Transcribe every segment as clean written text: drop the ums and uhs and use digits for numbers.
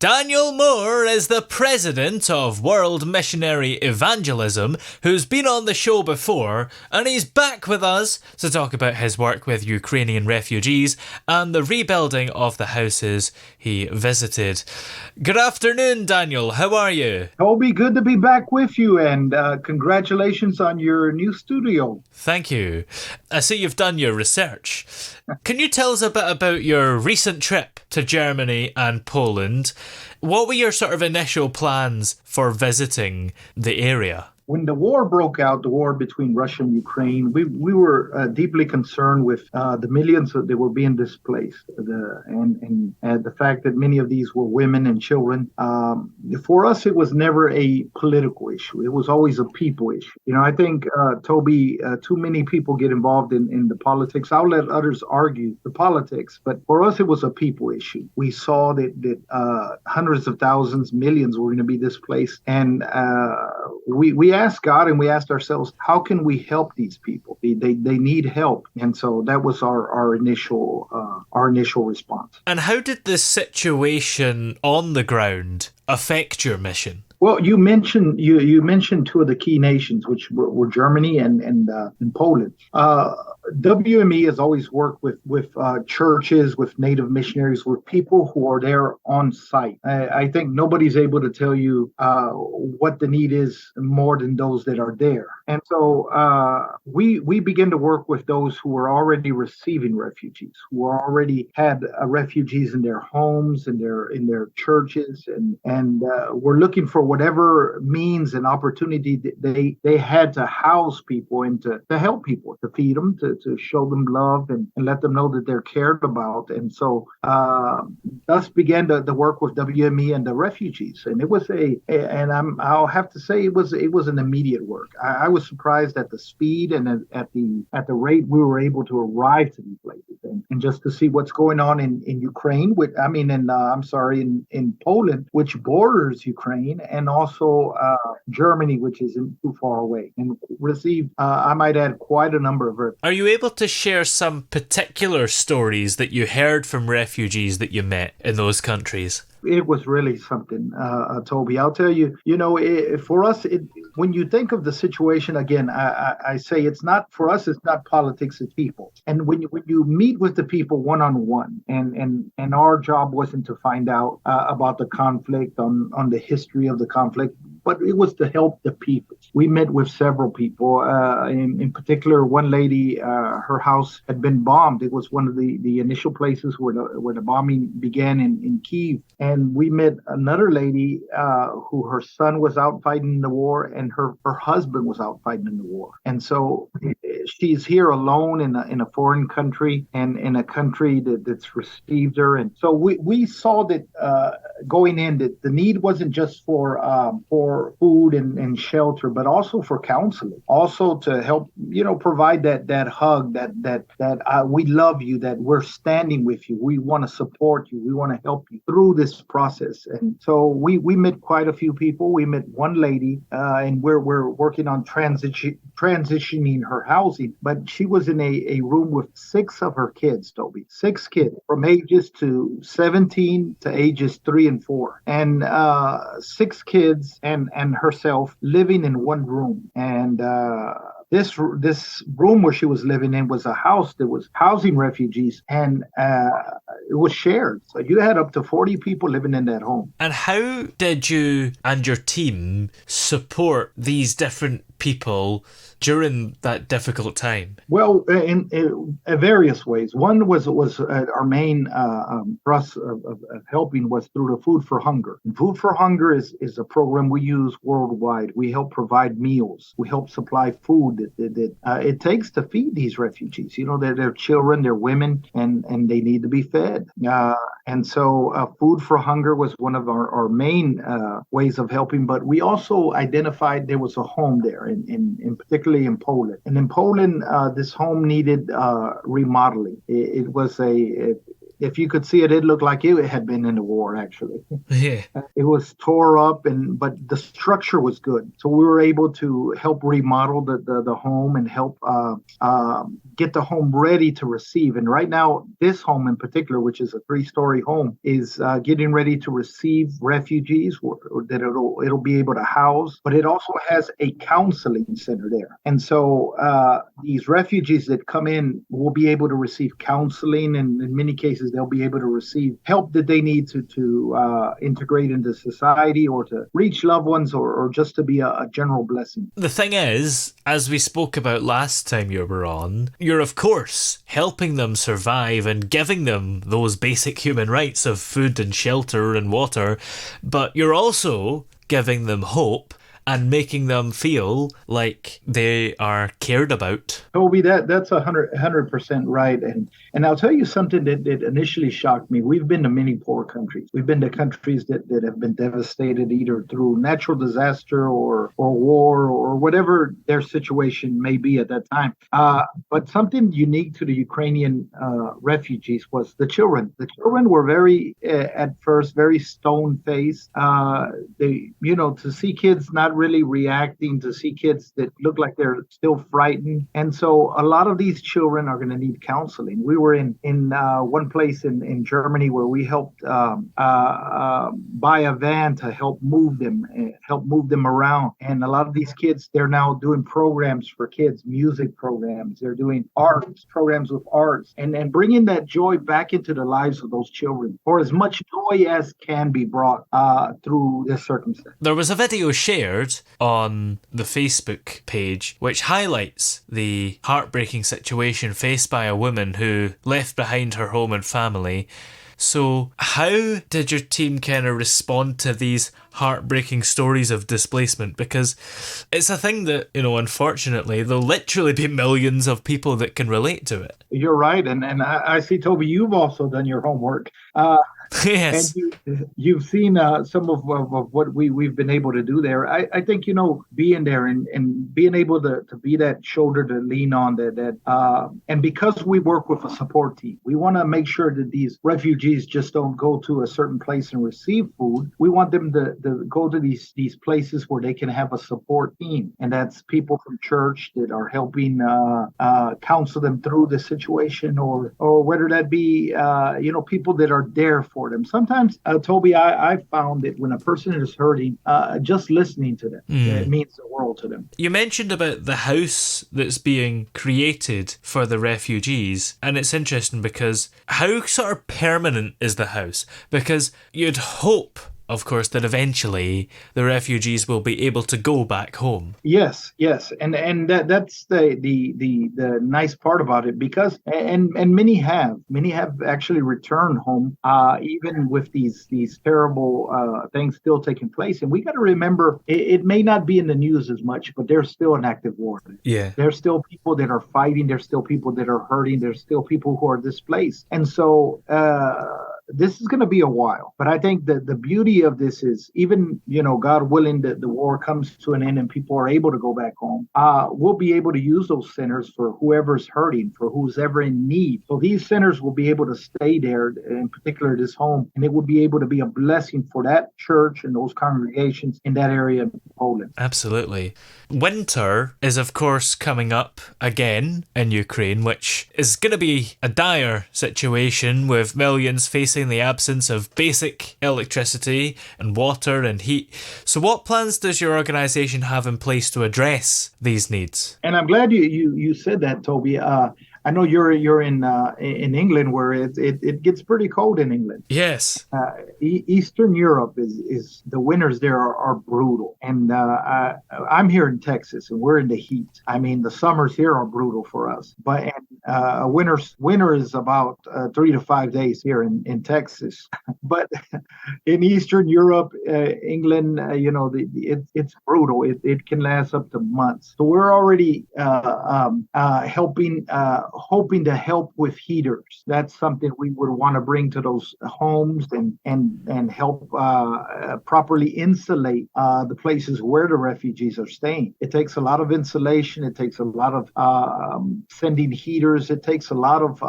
Daniel Moore is the president of World Missionary Evangelism, who's been on the show before, and he's back with us to talk about his work with Ukrainian refugees and the rebuilding of the houses he visited. Good afternoon, Daniel. How are you? Toby, good to be back with you, and congratulations on your new studio. Thank you. I see you've done your research. Can you tell us a bit about your recent trip to Germany and Poland? What were your sort of initial plans for visiting the area? When the war broke out, the war between Russia and Ukraine, we were deeply concerned with the millions that were being displaced, and the fact that many of these were women and children. For us, it was never a political issue. It was always a people issue. I think, Toby, too many people get involved in the politics. I'll let others argue the politics, but for us, it was a people issue. We saw that hundreds of thousands, millions were going to be displaced, and we asked God and we asked ourselves, how can we help these people? They need help. And so that was our initial response. And how did the situation on the ground affect your mission? Well, you mentioned two of the key nations, which were Germany and Poland. WME has always worked with churches, with native missionaries, with people who are there on site. I think nobody's able to tell you what the need is more than those that are there. And so we begin to work with those who are already receiving refugees, who already had refugees in their homes, in their churches, and we're looking for whatever means and opportunity that they had to house people and to help people, to feed them, to show them love and let them know that they're cared about. And so thus began the work with WME and the refugees. And it was I'll have to say it was an immediate work. I was surprised at the speed and at the rate we were able to arrive to these places and just to see what's going on in Ukraine, in Poland, which borders Ukraine, and also Germany, which isn't too far away, and received, I might add, quite a number of refugees. Are you able to share some particular stories that you heard from refugees that you met in those countries? It was really something, Toby. I'll tell you, for us, when you think of the situation, again, I say it's not, for us, it's not politics, it's people. And when you meet with the people one-on-one, and our job wasn't to find out about the conflict, on the history of the conflict, but it was to help the people. We met with several people. In particular, one lady, her house had been bombed. It was one of the initial places where the bombing began in Kyiv. And we met another lady who her son was out fighting in the war, and her husband was out fighting in the war. And so she's here alone in a foreign country, and in a country that's received her. And so we saw that going in, that the need wasn't just for food and shelter, but also for counseling, also to help provide that hug, that we love you, that we're standing with you, we want to support you, we want to help you through this process. And so we met quite a few people. We met one lady, and we're working on transitioning her housing, but she was in a room with 6 of her kids, Toby, 6 kids from ages to 17 to ages 3 and 4, and 6 kids and herself living in one room. And this room where she was living in was a house that was housing refugees, and it was shared. So you had up to 40 people living in that home. And how did you and your team support these different people during that difficult time? Well, in various ways. One was our main thrust of helping was through the Food for Hunger. And Food for Hunger is a program we use worldwide. We help provide meals. We help supply food that it takes to feed these refugees. They're children, they're women, and they need to be fed. And so Food for Hunger was one of our main ways of helping. But we also identified there was a home there, in particularly in Poland. And in Poland, this home needed remodeling. It was If you could see it, it looked like it had been in the war, actually. Yeah. It was tore up, but the structure was good. So we were able to help remodel the home and help get the home ready to receive. And right now, this home in particular, which is a 3-story home, is getting ready to receive refugees that it'll be able to house. But it also has a counseling center there. And so these refugees that come in will be able to receive counseling, and in many cases, they'll be able to receive help that they need to integrate into society or to reach loved ones or just to be a general blessing. The thing is, as we spoke about last time you were on, you're of course helping them survive and giving them those basic human rights of food and shelter and water, but you're also giving them hope and making them feel like they are cared about. Toby, that's 100% right. And I'll tell you something that initially shocked me. We've been to many poor countries. We've been to countries that have been devastated either through natural disaster or war or whatever their situation may be at that time. But something unique to the Ukrainian refugees was the children. The children were at first, very stone-faced. To see kids not really reacting, to see kids that look like they're still frightened. And so a lot of these children are going to need counseling. We were in one place in Germany where we helped buy a van to help move them around. And a lot of these kids, they're now doing programs for kids, music programs. They're doing programs with arts, and bringing that joy back into the lives of those children, or as much joy as can be brought through this circumstance. There was a video shared on the Facebook page which highlights the heartbreaking situation faced by a woman who left behind her home and family. So how did your team kind of respond to these heartbreaking stories of displacement? Because it's a thing that, unfortunately, there'll literally be millions of people that can relate to it. You're right. And I see, Toby, you've also done your homework. Yes. And you've seen some of what we've been able to do there. I think, being there and being able to be that shoulder to lean on, and because we work with a support team, we want to make sure that these refugees just don't go to a certain place and receive food. We want them to go to these places where they can have a support team. And that's people from church that are helping counsel them through the situation, or whether that be, people that are there for them. Sometimes, Toby, I found that when a person is hurting, just listening to them, it means the world to them. You mentioned about the house that's being created for the refugees, and it's interesting because how sort of permanent is the house? Because you'd hope, of course, that eventually the refugees will be able to go back home. Yes, and that's the nice part about it, because and many have actually returned home, even with these terrible things still taking place. And we got to remember, it may not be in the news as much, but there's still an active war. Yeah, there's still people that are fighting. There's still people that are hurting. There's still people who are displaced, and so. This is going to be a while, but I think that the beauty of this is, even, God willing, that the war comes to an end and people are able to go back home, we'll be able to use those centers for whoever's hurting, for who's ever in need. So these centers will be able to stay there, in particular this home, and it will be able to be a blessing for that church and those congregations in that area of Poland. Absolutely. Winter is, of course, coming up again in Ukraine, which is going to be a dire situation with millions facing the absence of basic electricity and water and heat. So what plans does your organisation have in place to address these needs? And I'm glad you said that, Toby. I know you're in England, where it gets pretty cold in England. Yes. Eastern Europe is the winters there are brutal, and I'm here in Texas, and we're in the heat. I mean, the summers here are brutal for us, but winter is about 3 to 5 days here in Texas. But in Eastern Europe, England, it's brutal. It can last up to months. So we're already helping hoping to help with heaters. That's something we would want to bring to those homes and help properly insulate the places where the refugees are staying. It takes a lot of insulation. It takes a lot of sending heaters. It takes a lot of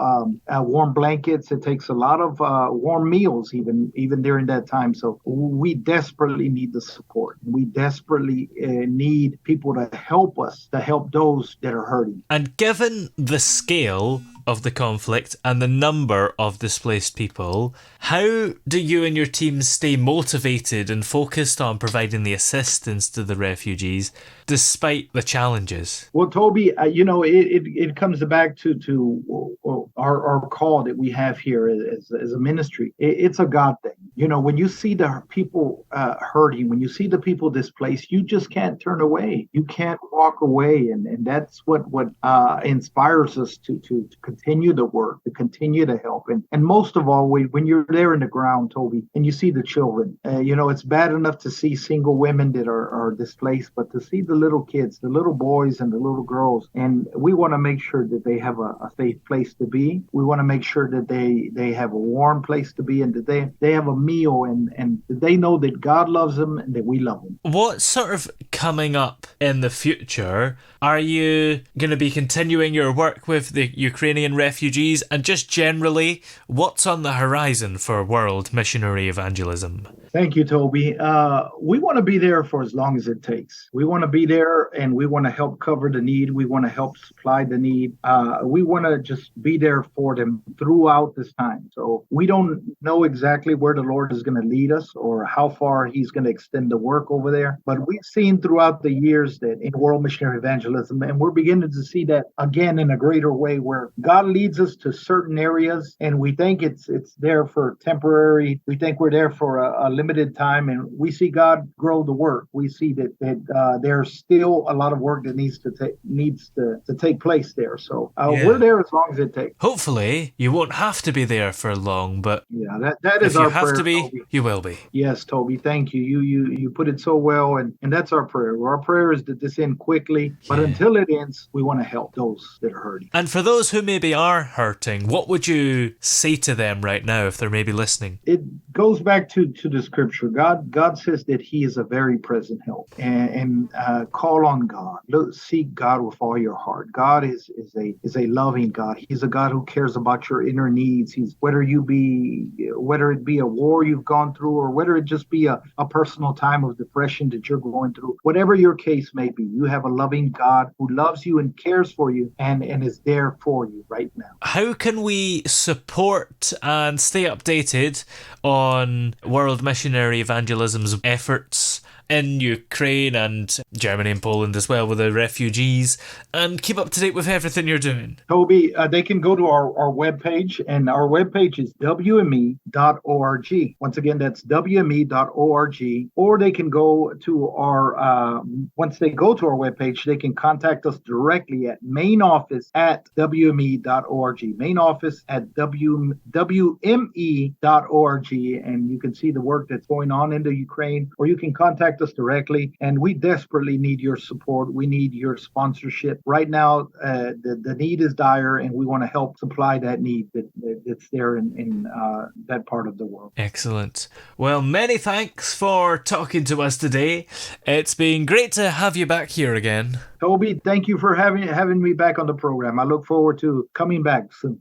warm blankets. It takes a lot of warm meals, even during that time. So we desperately need the support. We desperately need people to help us, to help those that are hurting. And given the scale of the conflict and the number of displaced people, how do you and your team stay motivated and focused on providing the assistance to the refugees despite the challenges? Well, Toby, it comes back to our call that we have here as a ministry. It's a God thing. When you see the people hurting, when you see the people displaced, you just can't turn away. You can't walk away, and that's what inspires us to continue the work, to continue to help, and most of all, when you're there in the ground, Toby, and you see the children, it's bad enough to see single women that are displaced, but to see the little kids, the little boys and the little girls, and we want to make sure that they have a safe place to be. We want to make sure that they have a warm place to be, and that they have a meal, and they know that God loves them and that we love them. What's sort of coming up in the future? Are you going to be continuing your work with the Ukrainian refugees? And just generally, what's on the horizon for World Missionary Evangelism? Thank you, Toby. We want to be there for as long as it takes. We want to be there, and we want to help cover the need. We want to help supply the need. We want to just be there for them throughout this time. So we don't know exactly where the Lord is going to lead us or how far he's going to extend the work over there. But we've seen throughout the years that in World Missionary Evangelism, and we're beginning to see that again in a greater way, where God leads us to certain areas, and we think it's there for temporary. We think we're there for a limited time, and we see God grow the work. We see that there's still a lot of work that needs to take place there. So we're there as long as it takes. Hopefully, you won't have to be there for long, but yeah, that is our prayer. If you have to be, Toby, you will be. Yes, Toby, thank you. You put it so well, and that's our prayer. Our prayer is that this end quickly, but until it ends, we want to help those that are hurting. And for those who maybe are hurting, what would you say to them right now if they're maybe listening? It goes back to the scripture. God says that he is a very present help, and call on God. Seek God with all your heart. God is a loving God. He's a God who cares about your inner needs. Whether it be a war you've gone through, or whether it just be a personal time of depression that you're going through, whatever your case may be, you have a loving God who loves you and cares for you and is there for you right now. How can we support and stay updated on World Missionary Evangelism's efforts in Ukraine and Germany and Poland as well with the refugees, and keep up to date with everything you're doing? Toby, they can go to our webpage, and our webpage is wme.org. Once again, that's wme.org, or they can go to once they go to our webpage, they can contact us directly at main office at wme.org, main office at wme.org, and you can see the work that's going on in the Ukraine, or you can contact us directly, and we desperately need your support. We need your sponsorship. Right now, the need is dire, and we want to help supply that need that's there in that part of the world. Excellent. Well, many thanks for talking to us today. It's been great to have you back here again. Toby, thank you for having me back on the program. I look forward to coming back soon.